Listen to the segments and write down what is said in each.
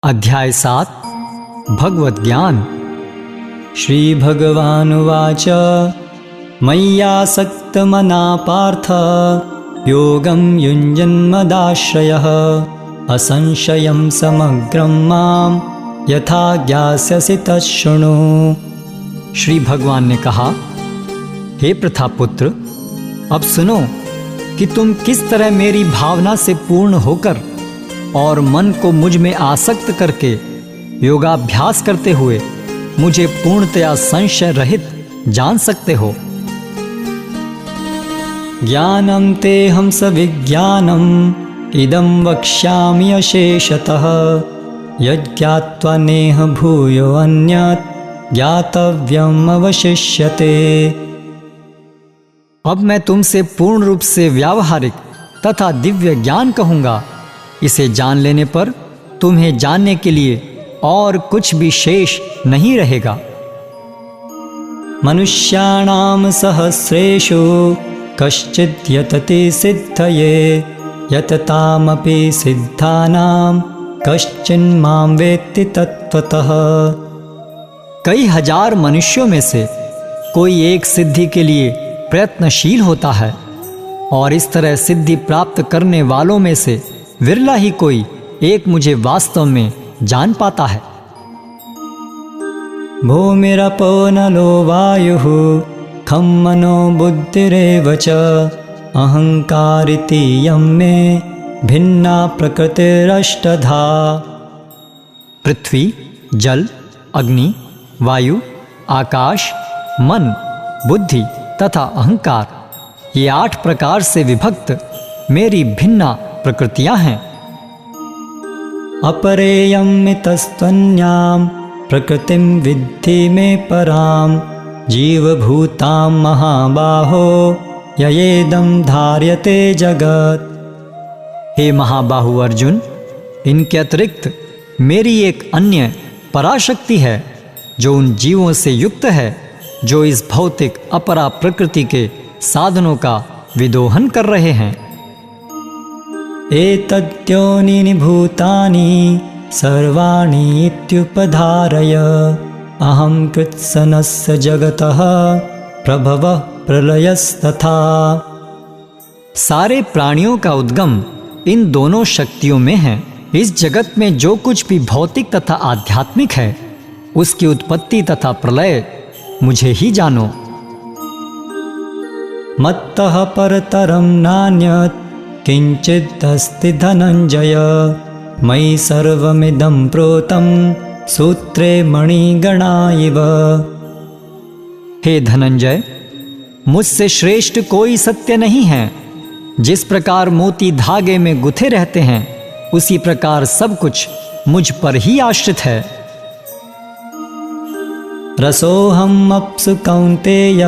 अध्याय 7 भगवद् ज्ञान। श्री भगवानुवाच मय्यासक्तमना पार्थ योगं युञ्जन्मदाश्रयः असंशयं समग्रं मां यथा ज्ञास्यसि तच्छृणु। श्री भगवान ने कहा, हे प्रथापुत्र, अब सुनो कि तुम किस तरह मेरी भावना से पूर्ण होकर और मन को मुझ में आसक्त करके योगाभ्यास करते हुए मुझे पूर्णतया संशय रहित जान सकते हो। ज्ञानं तेऽहं सविज्ञानम् इदं वक्ष्यामि अशेषतः यज्ञात्वा नेह भूयो अन्यत् ज्ञातव्यम् अवशिष्यते। अब मैं तुमसे पूर्ण रूप से व्यावहारिक तथा दिव्य ज्ञान कहूँगा। इसे जान लेने पर तुम्हें जानने के लिए और कुछ भी शेष नहीं रहेगा। मनुष्याणां सहस्रेषु कश्चित् यतते सिद्धये यततामपि सिद्धानां कश्चिन्मां वेत्ति तत्त्वतः। कई हजार मनुष्यों में से कोई एक सिद्धि के लिए प्रयत्नशील होता है और इस तरह सिद्धि प्राप्त करने वालों में से विरला ही कोई एक मुझे वास्तव में जान पाता है। भूमिरपो नलो वायुः खं मनो बुद्धिरेव च अहंकारिति यं मे भिन्ना प्रकृतिरष्टधा। पृथ्वी, जल, अग्नि, वायु, आकाश, मन, बुद्धि तथा अहंकार, ये 8 प्रकार से विभक्त मेरी भिन्ना प्रकृतियां हैं। अपरेयं मितस्त्वन्यां प्रकृतिं विद्धि मे परां जीवभूतां महाबाहो ययेदं धार्यते जगत्। हे महाबाहु अर्जुन, इनके अतिरिक्त मेरी एक अन्य पराशक्ति है जो उन जीवों से युक्त है जो इस भौतिक अपरा प्रकृति के साधनों का विदोहन कर रहे हैं। एतद्योनीनि भूतानि सर्वाणि इत्युपधारय अहं कृत्स्नस्य जगतः प्रभवः प्रलयस्तथा। सारे प्राणियों का उद्गम इन दोनों शक्तियों में है। इस जगत में जो कुछ भी भौतिक तथा आध्यात्मिक है उसकी उत्पत्ति तथा प्रलय मुझे ही जानो। मत्तः परतरं नान्यत् किंचिदस्ति धनंजय मयि सर्वमिदं प्रोतं सूत्रे मणिगणा इव। हे धनंजय, मुझसे श्रेष्ठ कोई सत्य नहीं है। जिस प्रकार मोती धागे में गुथे रहते हैं उसी प्रकार सब कुछ मुझ पर ही आश्रित है। रसोऽहम् अप्सु कौन्तेय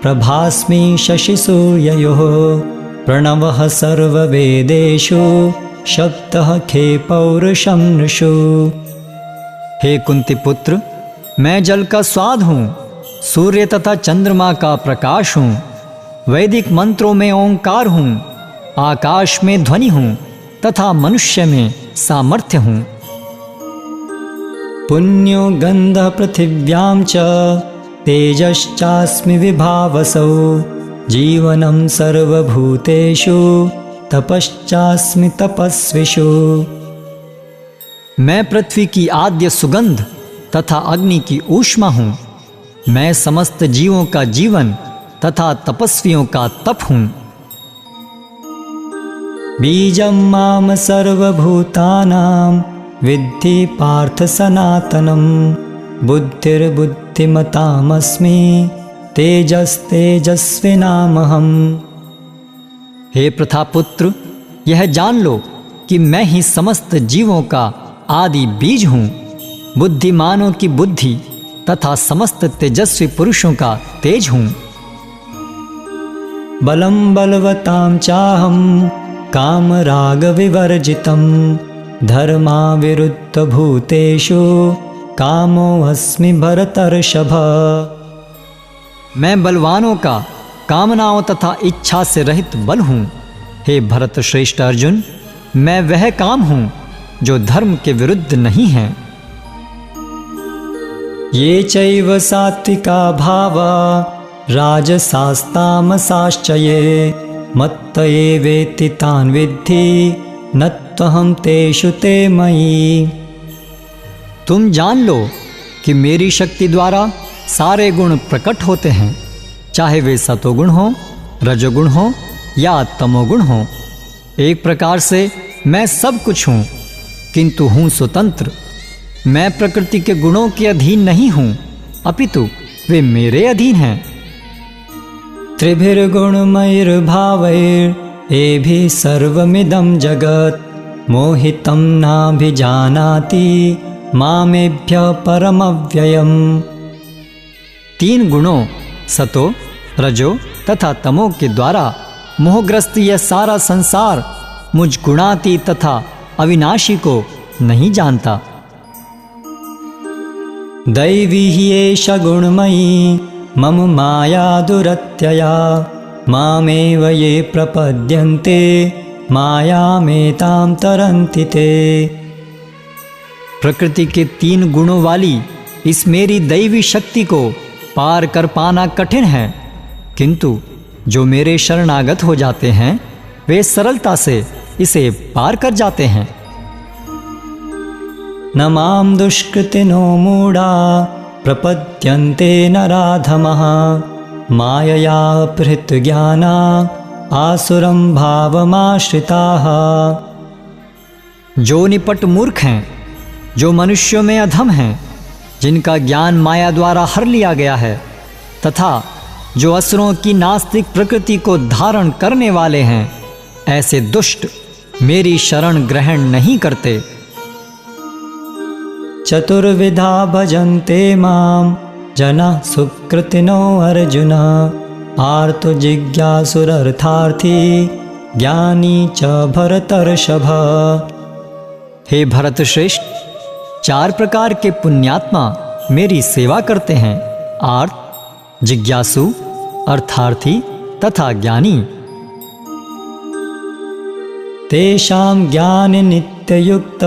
प्रभास्मि शशिसूर्ययोः प्रणवः सर्ववेदेषु शब्दः खे पौरुषं नृषु। हे कुंती पुत्र, मैं जल का स्वाद हूँ, सूर्य तथा चंद्रमा का प्रकाश हूँ, वैदिक मंत्रों में ओंकार हूँ, आकाश में ध्वनि हूँ तथा मनुष्य में सामर्थ्य हूँ। पुण्यो गंधः पृथिव्यां च तेजश्चास्मि विभावसौ जीवनं सर्वभूतेषु तपश्चास्मि तपस्विषु। मैं पृथ्वी की आद्य सुगंध तथा अग्नि की ऊष्मा हूँ। मैं समस्त जीवों का जीवन तथा तपस्वियों का तप हूँ। बीजं माम सर्वभूतानां विद्धि पार्थ सनातनं बुद्धिर्बुद्धिमतामस्मि तेजस्तेजस्विनामहम्। हे प्रथापुत्र, यह जान लो कि मैं ही समस्त जीवों का आदि बीज हूँ, बुद्धिमानों की बुद्धि तथा समस्त तेजस्वी पुरुषों का तेज हूँ। बलं बलवतां चाहं कामराग विवर्जितं धर्मा विरुद्ध भूतेषु कामो अस्मि भरतर्षभ। मैं बलवानों का कामनाओं तथा इच्छा से रहित बल हूँ। हे भरत श्रेष्ठ अर्जुन, मैं वह काम हूँ जो धर्म के विरुद्ध नहीं हैं। ये चैव सात्विका भावा राजसास्तामसाश्च ये मत्त एवेति तान् विद्धि न त्वहं तेषु ते मयि। तुम जान लो कि मेरी शक्ति द्वारा सारे गुण प्रकट होते हैं, चाहे वे सतोगुण हो, रजोगुण हो या तमोगुण हो। एक प्रकार से मैं सब कुछ हूँ, किंतु हूँ स्वतंत्र। मैं प्रकृति के गुणों के अधीन नहीं हूँ, अपितु वे मेरे अधीन हैं। त्रिभिर्गुणमयैर्भावैर् एभिः सर्वमिदं जगत् मोहितं नाभिजानाति मामेभ्यः परमव्ययम्। तीन गुणों सतो, रजो तथा तमो के द्वारा मोहग्रस्त यह सारा संसार मुझ गुणाती तथा अविनाशी को नहीं जानता। दैवी ही एष गुणमयी मम माया दुरत्यया मामेव ये प्रपद्यन्ते मायामेतां तरन्ति ते। प्रकृति के तीन गुणों वाली इस मेरी दैवी शक्ति को पार कर पाना कठिन है, किंतु जो मेरे शरणागत हो जाते हैं वे सरलता से इसे पार कर जाते हैं। न मां दुष्कृतिनो मूढ़ा प्रपद्यन्ते नराधमः मायया अपहृत ज्ञाना आसुरं भावमाश्रिताः। जो निपट मूर्ख हैं, जो मनुष्यों में अधम हैं, जिनका ज्ञान माया द्वारा हर लिया गया है, तथा जो असुरों की नास्तिक प्रकृति को धारण करने वाले हैं, ऐसे दुष्ट मेरी शरण ग्रहण नहीं करते। चतुर्विधा भजन्ते मां जनाः सुकृतिनो अर्जुन आर्तो जिज्ञासुरर्थार्थी ज्ञानी च भरतर्षभ। हे भरत श्रेष्ठ, चार प्रकार के पुण्यात्मा मेरी सेवा करते हैं, आर्त, जिज्ञासु, अर्थार्थी तथा ज्ञानी। तेषां ज्ञान नित्ययुक्त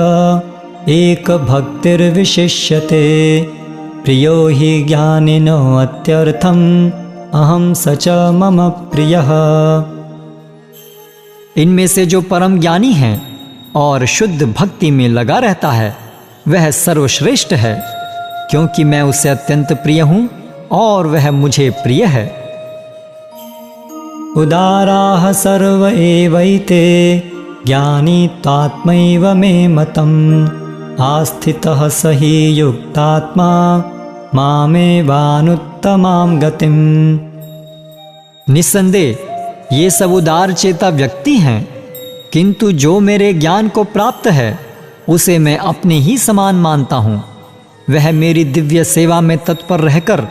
एक भक्तिर्विशिष्यते प्रियो हि ज्ञानिनो अत्यर्थम अहम सच मम प्रियः। इनमें से जो परम ज्ञानी है और शुद्ध भक्ति में लगा रहता है वह सर्वश्रेष्ठ है, क्योंकि मैं उसे अत्यंत प्रिय हूँ और वह मुझे प्रिय है। उदाराः सर्व एवैते ज्ञानी तात्मैव मे मतम् आस्थितः स हि युक्तात्मा मामेवानुत्तमां गतिम्। निस्संदेह ये सब उदार चेता व्यक्ति हैं, किंतु जो मेरे ज्ञान को प्राप्त है उसे मैं अपने ही समान मानता हूँ। वह मेरी दिव्य सेवा में तत्पर रहकर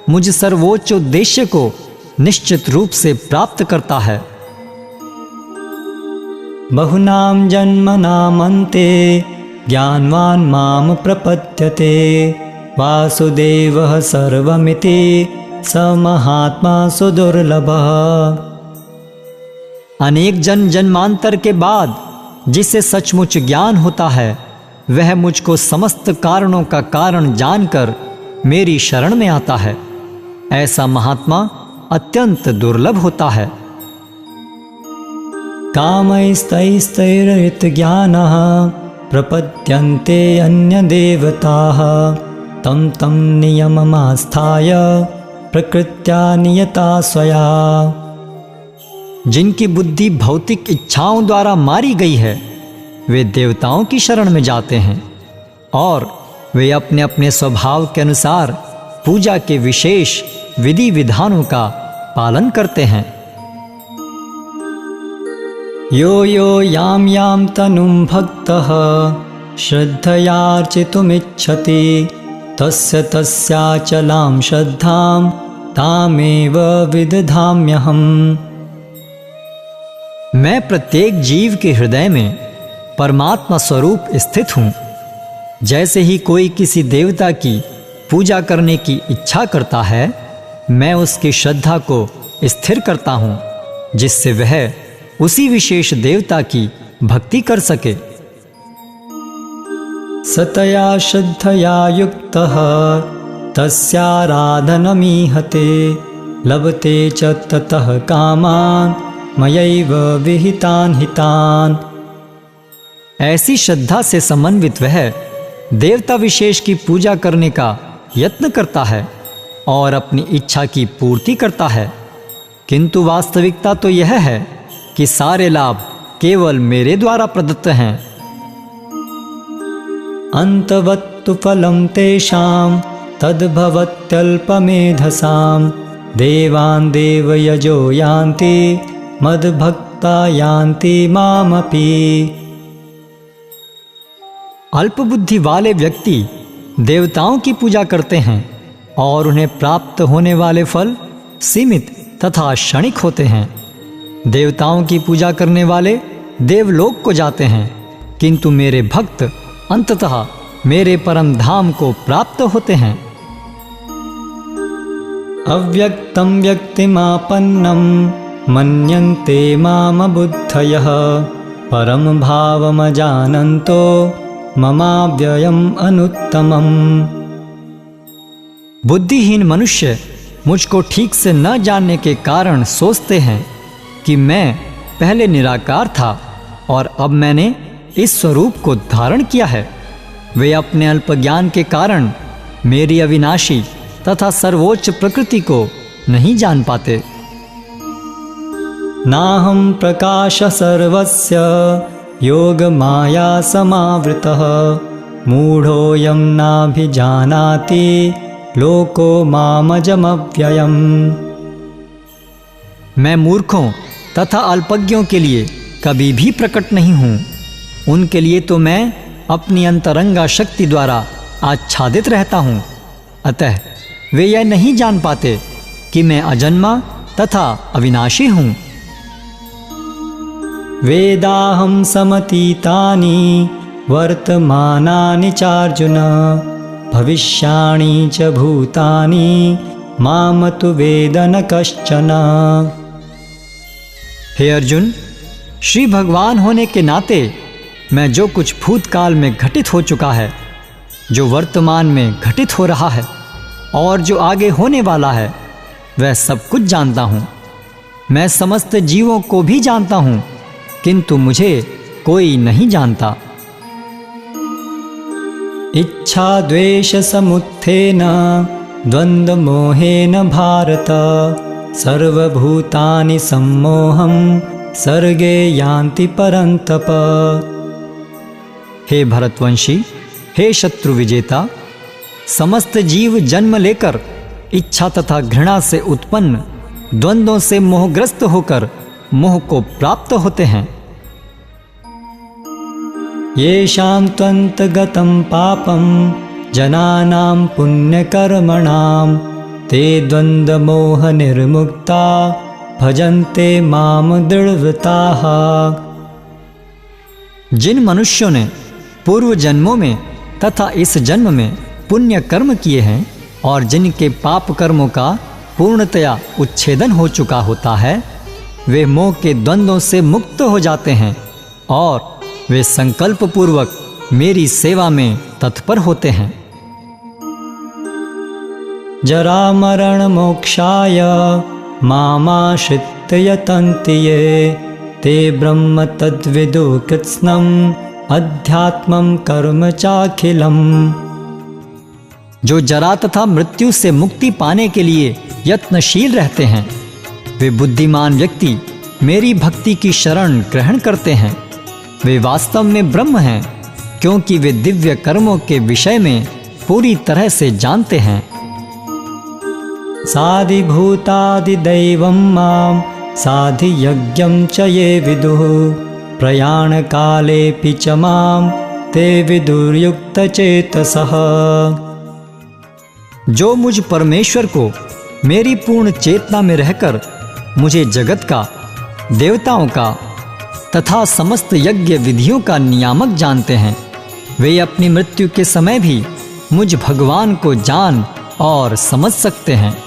मुझ सर्वोच्च उद्देश्य को निश्चित रूप से प्राप्त करता है। बहुनां जन्मनामन्ते ज्ञानवान् मां प्रपद्यते वासुदेवः सर्वमिति स महात्मा सुदुर्लभः। अनेक जन्मांतर के बाद जिसे सचमुच ज्ञान होता है वह मुझको समस्त कारणों का कारण जानकर मेरी शरण में आता है। ऐसा महात्मा अत्यंत दुर्लभ होता है। कामैस्तैस्तैरृत ज्ञानः प्रपद्यन्ते अन्य देवताः तं तं नियममास्थाय प्रकृत्या नियता स्वया। जिनकी बुद्धि भौतिक इच्छाओं द्वारा मारी गई है वे देवताओं की शरण में जाते हैं और वे अपने अपने स्वभाव के अनुसार पूजा के विशेष विधि विधानों का पालन करते हैं। यो यो याम याम तनुं भक्तः श्रद्धयार्चितुमिच्छति तस्य तस्याचलां श्रद्धां तामेव विदधाम्यहम्। मैं प्रत्येक जीव के हृदय में परमात्मा स्वरूप स्थित हूँ। जैसे ही कोई किसी देवता की पूजा करने की इच्छा करता है मैं उसकी श्रद्धा को स्थिर करता हूँ, जिससे वह उसी विशेष देवता की भक्ति कर सके। सतया श्रद्धया युक्तः तस्याराधनमीहते लभते च ततः कामान् मयैव विहितान् हितान्। ऐसी श्रद्धा से समन्वित वह देवता विशेष की पूजा करने का यत्न करता है और अपनी इच्छा की पूर्ति करता है, किंतु वास्तविकता तो यह है कि सारे लाभ केवल मेरे द्वारा प्रदत्त हैं। अंतवत्तु फलं तेषां तद्भवत्यल्पमेधसां देवान् देवयजो यान्ति मद्भक्ता यान्ति मामपि। अल्पबुद्धि वाले व्यक्ति देवताओं की पूजा करते हैं और उन्हें प्राप्त होने वाले फल सीमित तथा क्षणिक होते हैं। देवताओं की पूजा करने वाले देवलोक को जाते हैं, किंतु मेरे भक्त अंततः मेरे परम धाम को प्राप्त होते हैं। अव्यक्तं व्यक्तिमापन्नं मन्यन्ते माम बुद्धयः परम भावमजानन्तो ममाव्ययम् अनुत्तमम्। बुद्धिहीन मनुष्य मुझको ठीक से न जानने के कारण सोचते हैं कि मैं पहले निराकार था और अब मैंने इस स्वरूप को धारण किया है। वे अपने अल्प ज्ञान के कारण मेरी अविनाशी तथा सर्वोच्च प्रकृति को नहीं जान पाते। नाहं प्रकाश सर्वस्य योग माया समावृतः मूढ़ोऽयं नाभिजानाति लोको मामजमव्ययम्। मैं मूर्खों तथा अल्पज्ञों के लिए कभी भी प्रकट नहीं हूँ। उनके लिए तो मैं अपनी अंतरंगा शक्ति द्वारा आच्छादित रहता हूँ, अतः वे यह नहीं जान पाते कि मैं अजन्मा तथा अविनाशी हूँ। वेदाहं समतीतानि वर्तमानानि चार्जुन भविष्याणि च भूतानि माम तु वेद न कश्चन। हे अर्जुन, श्री भगवान होने के नाते मैं जो कुछ भूतकाल में घटित हो चुका है, जो वर्तमान में घटित हो रहा है और जो आगे होने वाला है, वह सब कुछ जानता हूँ। मैं समस्त जीवों को भी जानता हूँ, किंतु मुझे कोई नहीं जानता। इच्छा द्वेष समुत्थेन द्वंद्व मोहेन भारत सर्वभूतानि सम्मोहं सर्गे यान्ति परन्तप। हे भरतवंशी, हे शत्रु विजेता, समस्त जीव जन्म लेकर इच्छा तथा घृणा से उत्पन्न द्वंद्वों से मोहग्रस्त होकर मोह को प्राप्त होते हैं। येषां त्वन्तगतं पापं जनानां पुण्यकर्मणां ते द्वन्द्वमोह निर्मुक्ता भजन्ते माम दृढ़व्रताः। जिन मनुष्यों ने पूर्व जन्मों में तथा इस जन्म में पुण्य कर्म किए हैं और जिनके पाप कर्मों का पूर्णतया उच्छेदन हो चुका होता है, वे मोह के द्वंद्वों से मुक्त हो जाते हैं और वे संकल्प पूर्वक मेरी सेवा में तत्पर होते हैं। जरा मरण मोक्षाय मामाश्रित्य यतन्ति ये ते ब्रह्म तद्विदु कृत्स्नम् अध्यात्मं कर्म चाखिलम्। जो जरा तथा मृत्यु से मुक्ति पाने के लिए यत्नशील रहते हैं, वे बुद्धिमान व्यक्ति मेरी भक्ति की शरण ग्रहण करते हैं। वे वास्तव में ब्रह्म हैं, क्योंकि वे दिव्य कर्मों के विषय में पूरी तरह से जानते हैं। साधिभूतादिदैवं मां साधियज्ञं च ये विदुः प्रयाणकालेऽपि च मां ते विदुर्युक्तचेतसः। जो मुझ परमेश्वर को मेरी पूर्ण चेतना में रहकर मुझे जगत का, देवताओं का तथा समस्त यज्ञ विधियों का नियामक जानते हैं, वे अपनी मृत्यु के समय भी मुझ भगवान को जान और समझ सकते हैं।